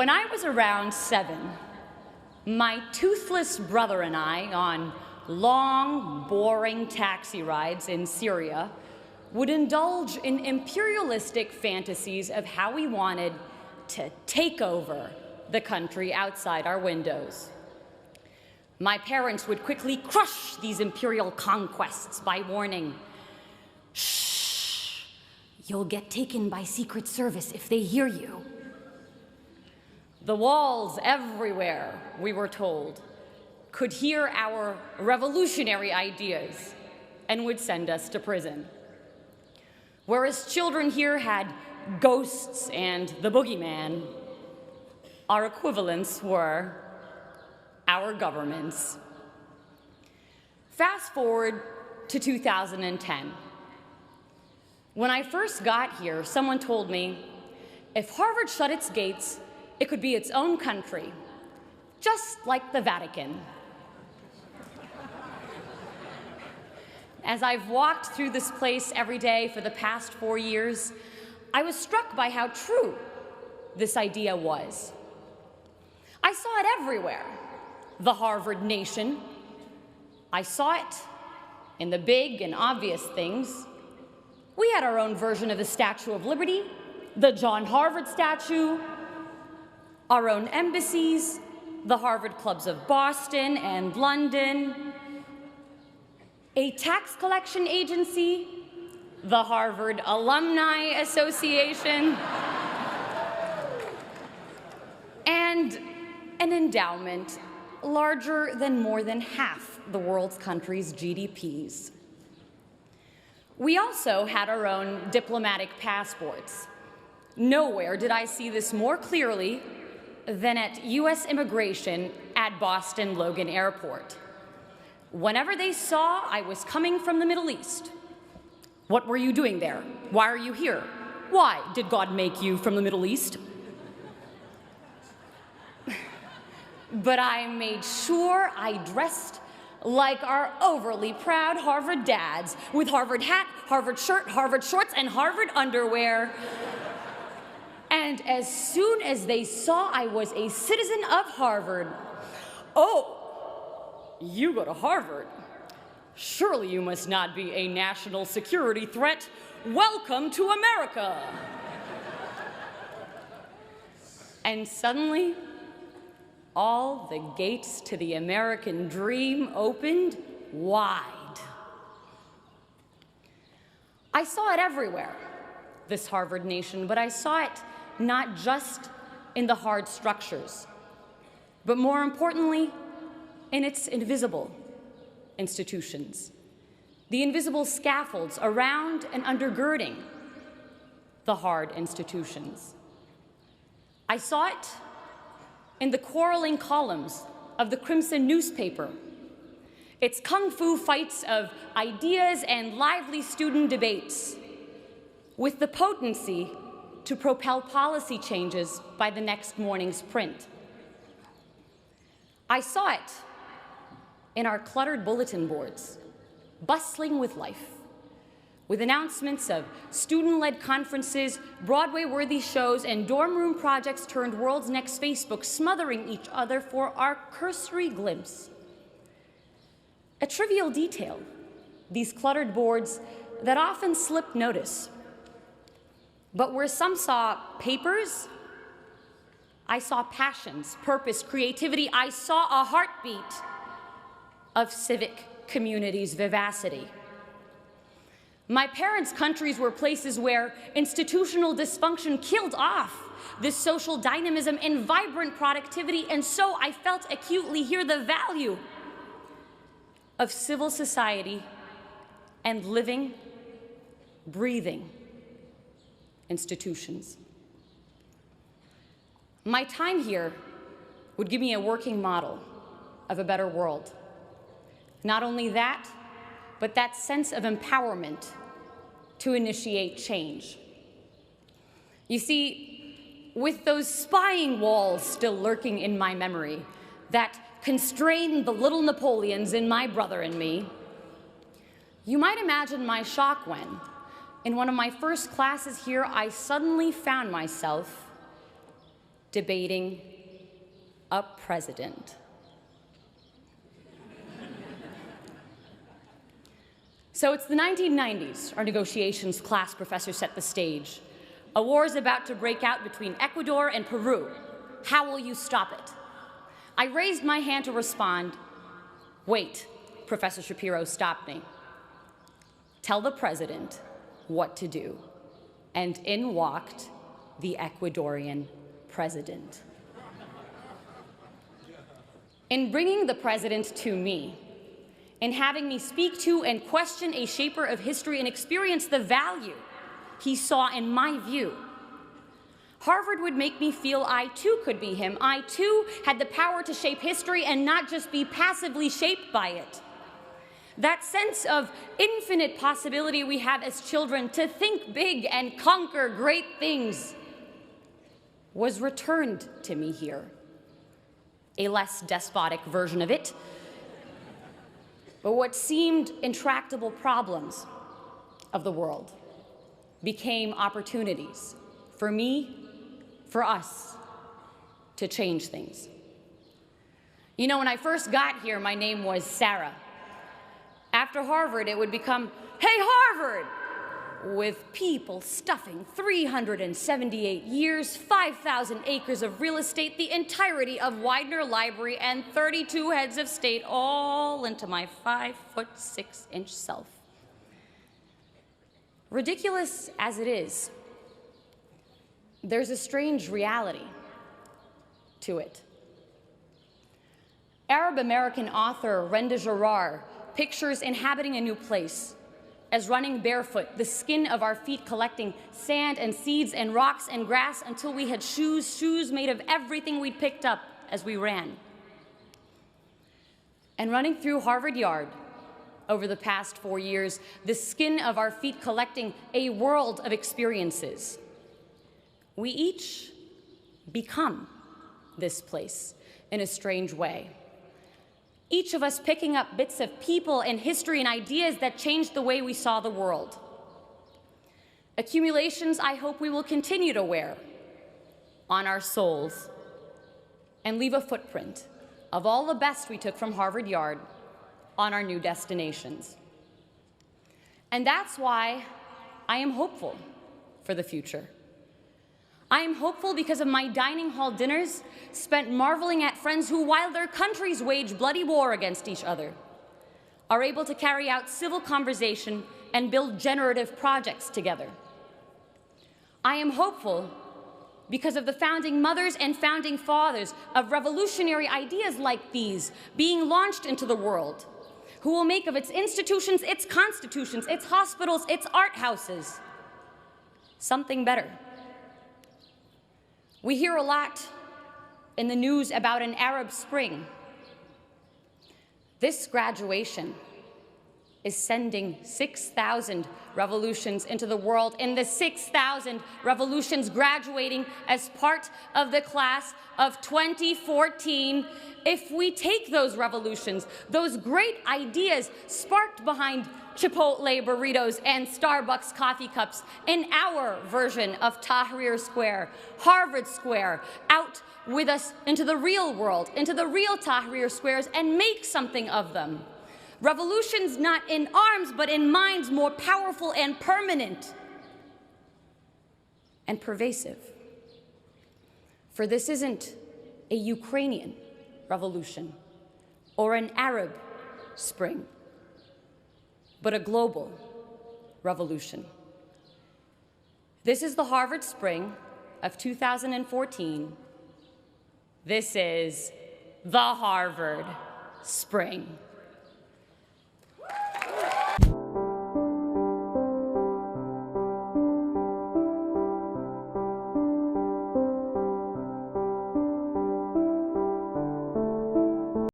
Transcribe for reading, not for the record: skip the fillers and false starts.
When I was around 7, my toothless brother and I, on long, boring taxi rides in Syria, would indulge in imperialistic fantasies of how we wanted to take over the country outside our windows. My parents would quickly crush these imperial conquests by warning, "Shh, you'll get taken by Secret Service if they hear you." The walls everywhere, we were told, could hear our revolutionary ideas and would send us to prison. Whereas children here had ghosts and the boogeyman, our equivalents were our governments. Fast forward to 2010. When I first got here, someone told me, if Harvard shut its gates, it could be its own country, just like the Vatican. As I've walked through this place every day for the past 4 years, I was struck by how true this idea was. I saw it everywhere. The Harvard nation. I saw it in the big and obvious things. We had our own version of the Statue of Liberty, the John Harvard statue, our own embassies, the Harvard clubs of Boston and London, a tax collection agency, the Harvard Alumni Association, and an endowment larger than more than half the world's countries' GDPs. We also had our own diplomatic passports. Nowhere did I see this more clearly than at U.S. immigration at Boston Logan Airport. Whenever they saw I was coming from the Middle East, "What were you doing there? Why are you here? Why did God make you from the Middle East?" But I made sure I dressed like our overly proud Harvard dads, with Harvard hat, Harvard shirt, Harvard shorts, and Harvard underwear. And as soon as they saw I was a citizen of Harvard, "Oh, you go to Harvard? Surely you must not be a national security threat. Welcome to America." And suddenly, all the gates to the American dream opened wide. I saw it everywhere, this Harvard nation, but I saw it not just in the hard structures, but more importantly, in its invisible institutions, the invisible scaffolds around and undergirding the hard institutions. I saw it in the quarreling columns of the Crimson newspaper, its kung fu fights of ideas and lively student debates, with the potency to propel policy changes by the next morning's print. I saw it in our cluttered bulletin boards, bustling with life, with announcements of student-led conferences, Broadway-worthy shows, and dorm room projects turned world's next Facebook, smothering each other for our cursory glimpse. A trivial detail, these cluttered boards that often slip notice. But where some saw papers, I saw passions, purpose, creativity. I saw a heartbeat of civic community's vivacity. My parents' countries were places where institutional dysfunction killed off this social dynamism and vibrant productivity, and so I felt acutely here the value of civil society and living, breathing institutions. My time here would give me a working model of a better world. Not only that, but that sense of empowerment to initiate change. You see, with those spying walls still lurking in my memory that constrained the little Napoleons in my brother and me, you might imagine my shock when, in one of my first classes here, I suddenly found myself debating a president. So it's the 1990s. Our negotiations class professor set the stage. A war is about to break out between Ecuador and Peru. How will you stop it? I raised my hand to respond. Wait, Professor Shapiro stopped me. Tell the president what to do. And in walked the Ecuadorian president. In bringing the president to me, in having me speak to and question a shaper of history and experience the value he saw in my view, Harvard would make me feel I too could be him. I too had the power to shape history and not just be passively shaped by it. That sense of infinite possibility we have as children to think big and conquer great things was returned to me here. A less despotic version of it. But what seemed intractable problems of the world became opportunities for me, for us, to change things. You know, when I first got here, my name was Sarah. After Harvard, it would become, hey, Harvard! With people stuffing 378 years, 5,000 acres of real estate, the entirety of Widener Library, and 32 heads of state, all into my 5'6" self. Ridiculous as it is, there's a strange reality to it. Arab-American author Renda Jarrar pictures inhabiting a new place as running barefoot, the skin of our feet collecting sand and seeds and rocks and grass until we had shoes made of everything we'd picked up as we ran. And running through Harvard Yard over the past 4 years, the skin of our feet collecting a world of experiences. We each become this place in a strange way. Each of us picking up bits of people and history and ideas that changed the way we saw the world. Accumulations I hope we will continue to wear on our souls and leave a footprint of all the best we took from Harvard Yard on our new destinations. And that's why I am hopeful for the future. I am hopeful because of my dining hall dinners spent marveling at friends who, while their countries wage bloody war against each other, are able to carry out civil conversation and build generative projects together. I am hopeful because of the founding mothers and founding fathers of revolutionary ideas like these being launched into the world, who will make of its institutions, its constitutions, its hospitals, its art houses, something better. We hear a lot in the news about an Arab Spring. This graduation is sending 6,000 revolutions into the world, and the 6,000 revolutions graduating as part of the class of 2014. If we take those revolutions, those great ideas sparked behind Chipotle burritos and Starbucks coffee cups in our version of Tahrir Square, Harvard Square, out with us into the real world, into the real Tahrir Squares, and make something of them. Revolutions not in arms, but in minds more powerful and permanent and pervasive. For this isn't a Ukrainian revolution or an Arab Spring, but a global revolution. This is the Harvard Spring of 2014. This is the Harvard Spring.